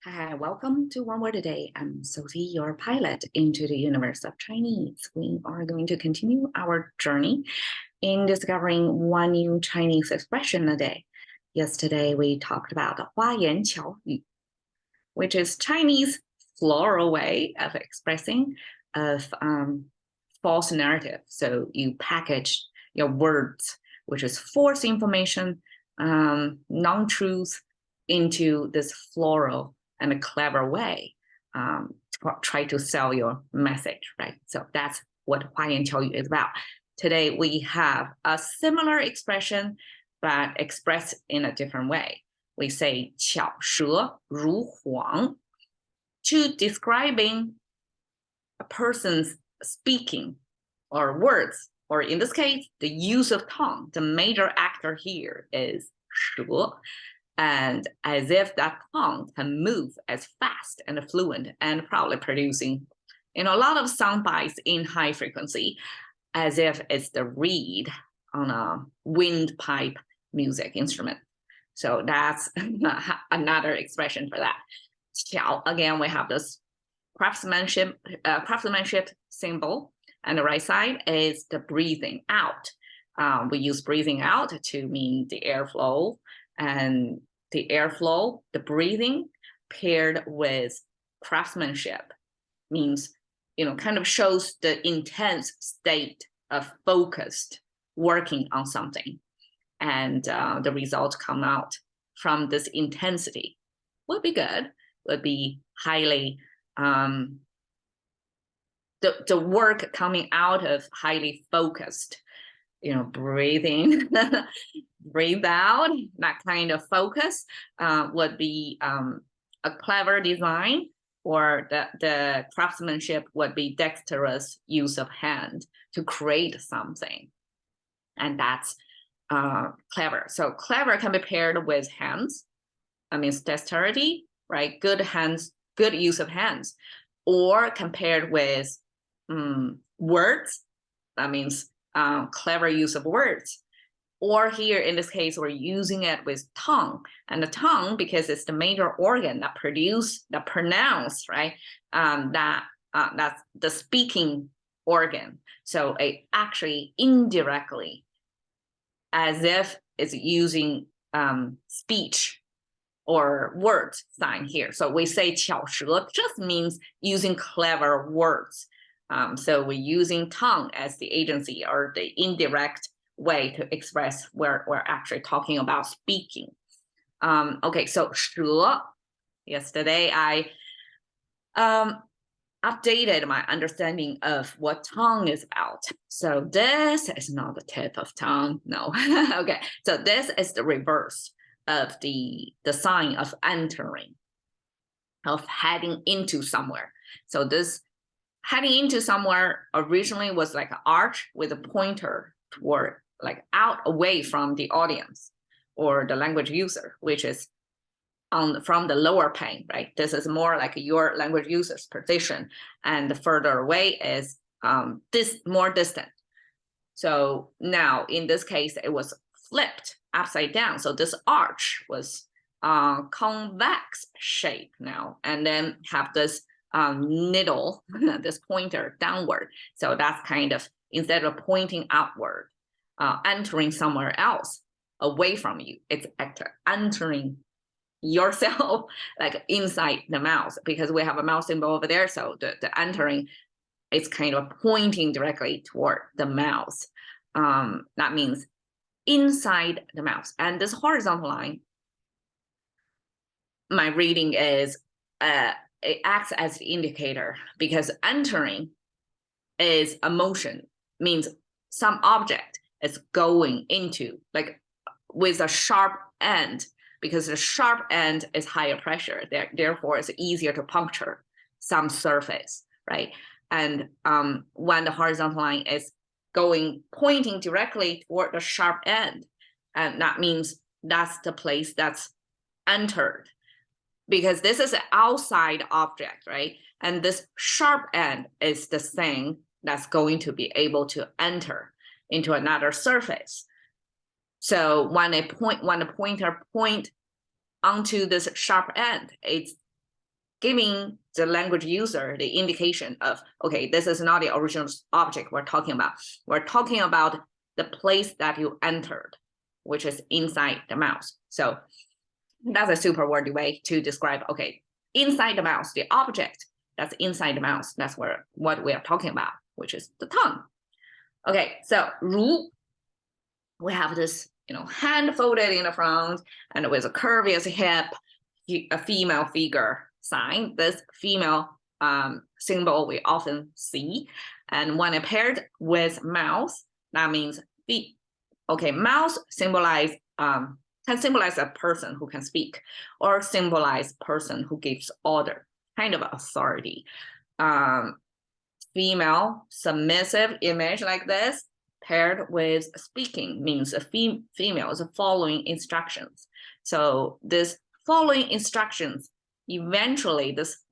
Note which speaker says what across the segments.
Speaker 1: Hi, welcome to One Word a Day. I'm Sophie, your pilot into the universe of Chinese. We are going to continue our journey in discovering one new Chinese expression a day. Yesterday, we talked about the 花言巧语, which is Chinese floral way of expressing of false narrative. So you package your words, which is false information, non-truth, into this floral and a clever way, try to sell your message, right? So that's what 花言巧语 is about. Today we have a similar expression, but expressed in a different way. We say 巧舌如簧 to describing a person's speaking or words, or in this case, the use of tongue. The major actor here is 舌. And as if that tongue can move as fast and fluent and probably producing, a lot of sound bites in high frequency, as if it's the reed on a windpipe music instrument. So that's another expression for that. 巧, again, we have this craftsmanship symbol, and the right side is the breathing out. We use breathing out to mean the airflow, and the airflow, the breathing paired with craftsmanship means, kind of shows the intense state of focused working on something. And the results come out from this intensity would be good, would be highly, the work coming out of highly focused, breathing, breathe out, that kind of focus would be a clever design, or the craftsmanship would be dexterous use of hand to create something. And that's clever. So clever can be paired with hands. That means dexterity, right? Good hands, good use of hands. Or compared with words, that means clever use of words. Or here in this case, we're using it with tongue, and the tongue, because it's the major organ that pronounce, right? That's the speaking organ. So it actually indirectly, as if it's using speech or word sign here. So we say 巧舌 just means using clever words. So we're using tongue as the agency or the indirect way to express where we're actually talking about speaking. Okay, so 舌. Yesterday I updated my understanding of what tongue is about. So this is not the tip of tongue, no. Okay, so this is the reverse of the sign of entering, of heading into somewhere. So this heading into somewhere originally was like an arch with a pointer toward, like out away from the audience or the language user, which is from the lower pane, right? This is more like your language user's position, and the further away is this more distant. So now in this case, it was flipped upside down. So this arch was convex shape now, and then have this needle, this pointer downward. So that's kind of, instead of pointing outward, entering somewhere else away from you, it's entering yourself, like inside the mouth, because we have a mouth symbol over there. So the entering is kind of pointing directly toward the mouth. That means inside the mouth. And this horizontal line, my reading is it acts as the indicator, because entering is a motion, means some object is going into, like with a sharp end, because the sharp end is higher pressure, therefore it's easier to puncture some surface, right? And when the horizontal line is pointing directly toward the sharp end, and that means that's the place that's entered, because this is an outside object, right? And this sharp end is the thing that's going to be able to enter into another surface. So when the pointer point onto this sharp end, it's giving the language user the indication of, okay, this is not the original object we're talking about. We're talking about the place that you entered, which is inside the mouse. So that's a super wordy way to describe, okay, inside the mouse, the object that's inside the mouse, that's what we are talking about, which is the tongue. Okay, so 如, we have this, hand folded in the front and with a curvious hip, a female figure sign. This female symbol we often see. And when it paired with mouth, that means feet. Okay, mouth symbolize can symbolize a person who can speak, or symbolize person who gives order, kind of authority. Female submissive image like this paired with speaking means a female is following instructions. So this following instructions, eventually this,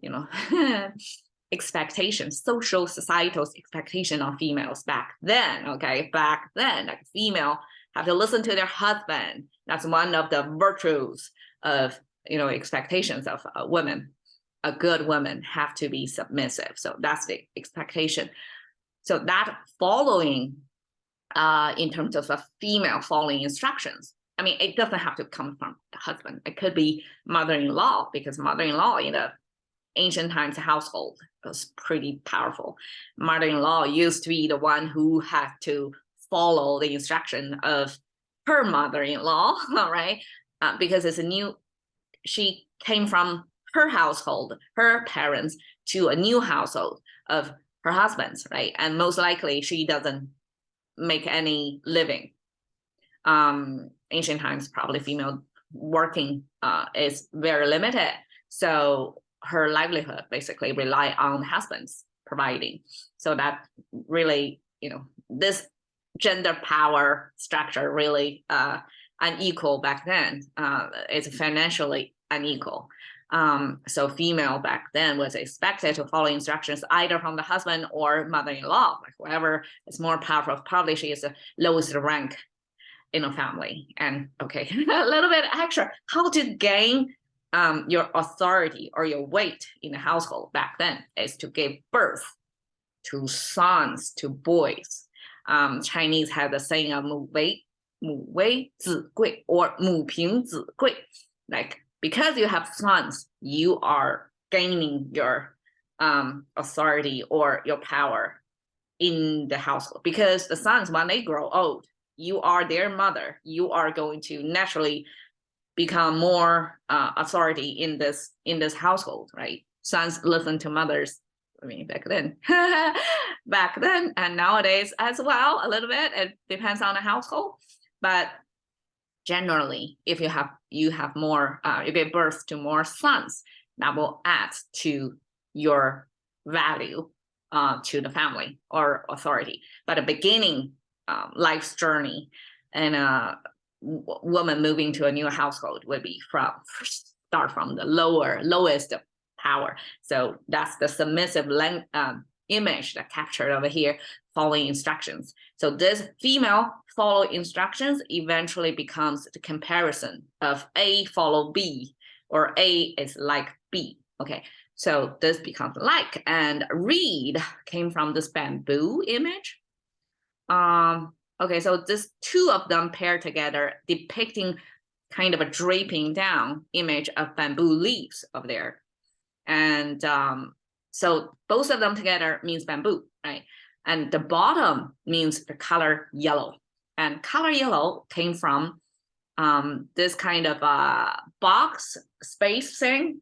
Speaker 1: expectation, social societal expectation of females back then, okay, like female have to listen to their husband. That's one of the virtues of, expectations of a woman. A good woman have to be submissive. So that's the expectation. So that following, in terms of a female following instructions, I mean, it doesn't have to come from the husband. It could be mother-in-law, because mother-in-law in the ancient times household was pretty powerful. Mother-in-law used to be the one who had to follow the instruction of her mother-in-law, right? Because she came from her household, her parents, to a new household of her husband's, right? And most likely she doesn't make any living. Ancient times, probably female working is very limited. So her livelihood basically rely on husbands providing. So that really, this gender power structure really unequal back then. It's financially unequal. So female back then was expected to follow instructions either from the husband or mother-in-law, like whoever is more powerful. Probably she is the lowest rank in a family. And okay, a little bit extra, how to gain your authority or your weight in the household back then is to give birth to sons, to boys. Chinese had the saying of 母为子贵 or 母凭子贵, like because you have sons, you are gaining your authority or your power in the household. Because the sons, when they grow old, you are their mother. You are going to naturally become more authority in this household, right? Sons listen to mothers. I mean, back then, and nowadays as well, a little bit. It depends on the household, but generally, if you have more, you give birth to more sons, that will add to your value to the family or authority. But the beginning life's journey and a woman moving to a new household would be start from the lowest power. So that's the submissive image that captured over here, following instructions. So this female follow instructions eventually becomes the comparison of A follow B, or A is like B. Okay, so this becomes like, and read came from this bamboo image. Okay, so this two of them paired together, depicting kind of a draping down image of bamboo leaves over there. And so both of them together means bamboo, right? And the bottom means the color yellow. And color yellow came from this kind of box space thing,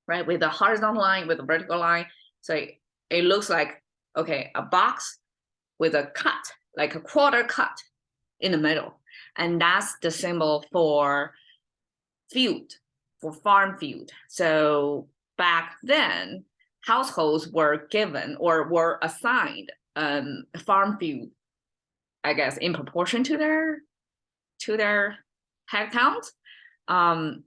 Speaker 1: right? With a horizontal line, with a vertical line. So it looks like, okay, a box with a cut, like a quarter cut in the middle. And that's the symbol for field, for farm field. So back then, households were given or were assigned a farm field, I guess, in proportion to their head count. I'm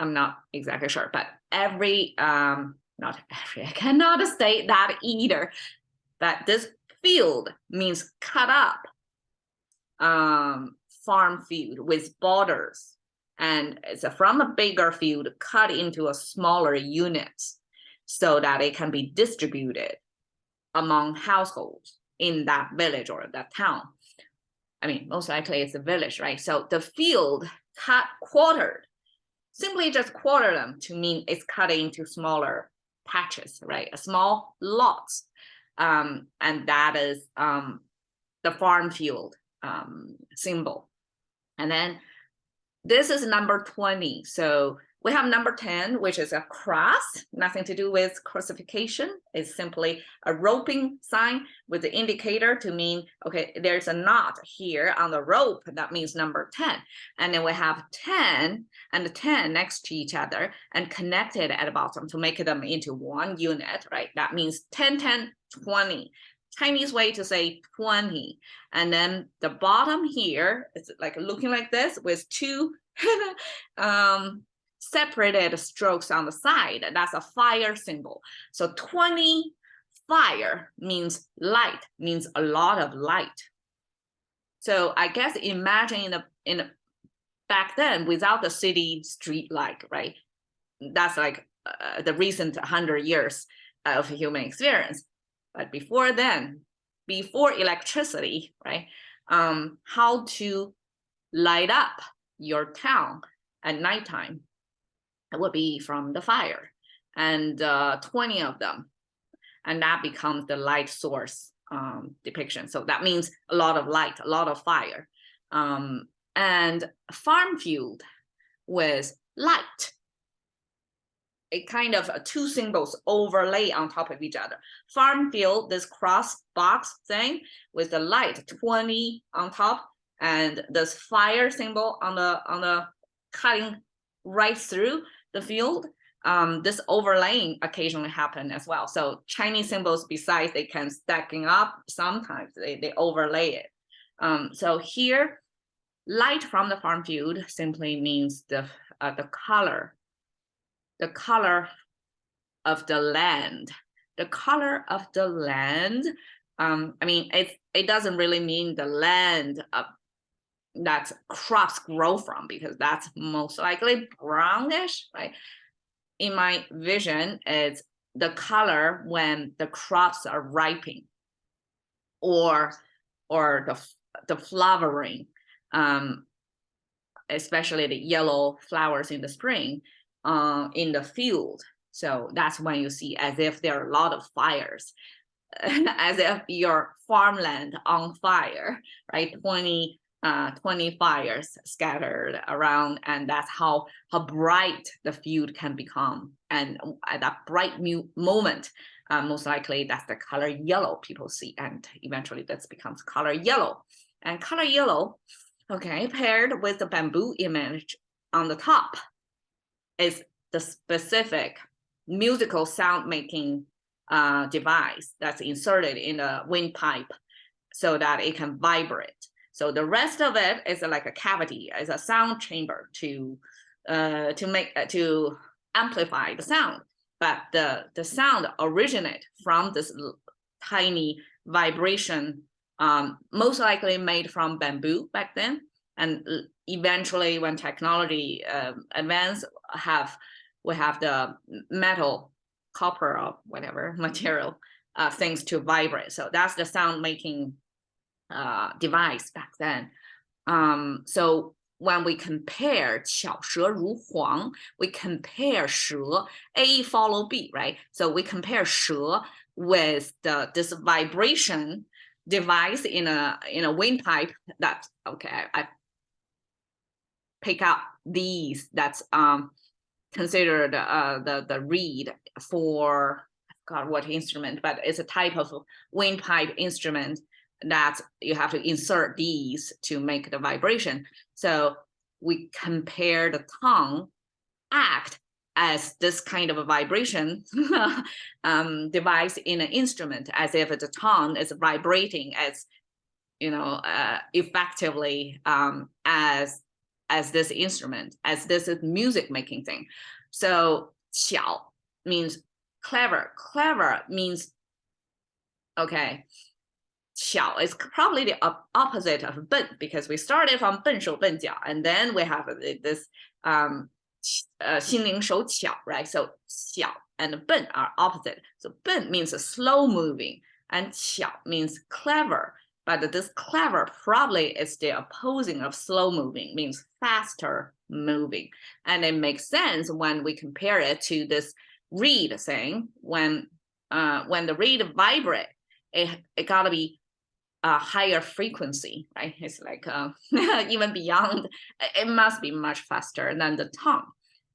Speaker 1: not exactly sure, but not every, I cannot state that either. But this field means cut up farm field with borders, and it's from a bigger field cut into a smaller units. so that it can be distributed among households in that village or that town. I mean, most likely it's a village, right? So the field quartered, simply just quarter them to mean it's cut into smaller patches, right? A small lots. And that is the farm field symbol. And then this is number 20. So we have number 10, which is a cross, nothing to do with crucifixion. It's simply a roping sign with the indicator to mean, okay, there's a knot here on the rope. That means number 10. And then we have 10 and the 10 next to each other and connected at the bottom to make them into one unit, right? That means 10, 10, 20. Chinese way to say 20. And then the bottom here is like looking like this with two separated strokes on the side. That's a fire symbol. So 20 fire means light, means a lot of light. So I guess imagine in the back then without the city street light, right? That's like the recent 100 years of human experience. But before then, before electricity, right? How to light up your town at nighttime? It would be from the fire, and 20 of them, and that becomes the light source depiction. So that means a lot of light, a lot of fire, and farm field with light. It kind of two symbols overlay on top of each other. Farm field, this cross box thing with the light 20 on top, and this fire symbol on the cutting right through the field. This overlaying occasionally happen as well. So Chinese symbols, besides they can stacking up, sometimes they overlay it. So here, light from the farm field simply means the color of the land. The color of the land. I mean, it doesn't really mean the land that crops grow from, because that's most likely brownish, right? In my vision, it's the color when the crops are ripening, or the flowering, especially the yellow flowers in the spring in the field. So that's when you see as if there are a lot of fires, as if your farmland on fire, right? 20 fires scattered around, and that's how bright the field can become. And at that bright moment, most likely that's the color yellow people see, and eventually this becomes color yellow. And color yellow, okay, paired with the bamboo image on the top, is the specific musical sound making device that's inserted in the windpipe so that it can vibrate. So the rest of it is like a cavity, is a sound chamber to amplify the sound. But the sound originates from this tiny vibration, most likely made from bamboo back then. And eventually, when technology advanced, we have the metal, copper, or whatever material things to vibrate. So that's the sound making device back then. So when we compare 巧舌如簧, we compare 舌, A follow B, right? So we compare 舌 with this vibration device in a windpipe. That, okay, I pick out these. That's considered the reed for, I forgot what instrument, but it's a type of windpipe instrument that you have to insert these to make the vibration. So we compare the tongue act as this kind of a vibration device in an instrument, as if the tongue is vibrating as, effectively as this instrument, as this is music making thing. So 巧 means clever. Clever means, okay, 巧 is probably the opposite of 笨, because we started from 笨手笨脚, and then we have this 心灵手巧, right? So 巧 and 笨 are opposite. So 笨 means slow moving and 巧 means clever. But this clever probably is the opposing of slow moving, means faster moving. And it makes sense when we compare it to this reed thing. When the reed vibrate, it gotta be a higher frequency, right? It's like even beyond, it must be much faster than the tongue.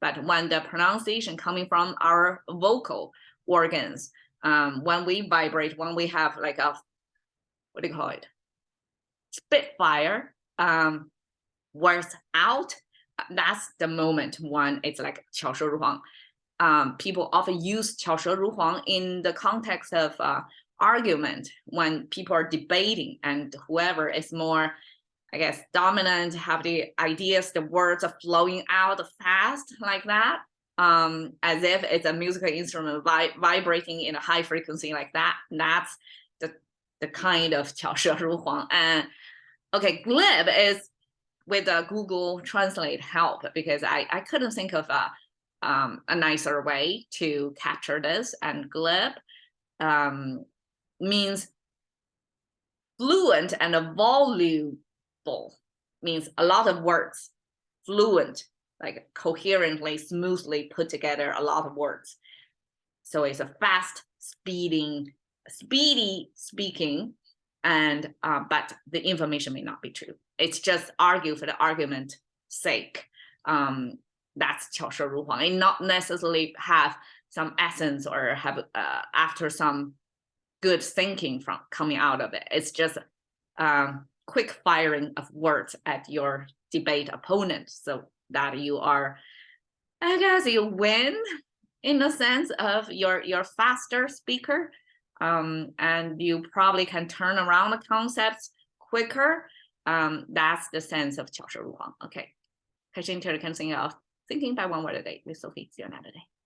Speaker 1: But when the pronunciation coming from our vocal organs, when we vibrate, when we have like a, what do you call it? Spitfire, words out, that's the moment when it's like 巧舌如簧. People often use 巧舌如簧 in the context of argument when people are debating and whoever is more, I guess, dominant, have the ideas, the words are flowing out fast like that, as if it's a musical instrument vibrating in a high frequency like that. That's the kind of 巧舌如簧. And okay, Glib is with the Google Translate help, because I couldn't think of a nicer way to capture this. And Glib means fluent and voluble, means a lot of words. Fluent, like coherently, smoothly put together a lot of words. So it's a fast, speedy speaking, and but the information may not be true. It's just argue for the argument sake. That's 巧舌如簧. It not necessarily have some essence or have after some good thinking from coming out of it. It's just quick firing of words at your debate opponent, so that you are, I guess, you win in the sense of you're faster speaker, and you probably can turn around the concepts quicker. That's the sense of 巧舌如簧. Okay, 开始 introducing of thinking by one word a day with Sophie. See you another day.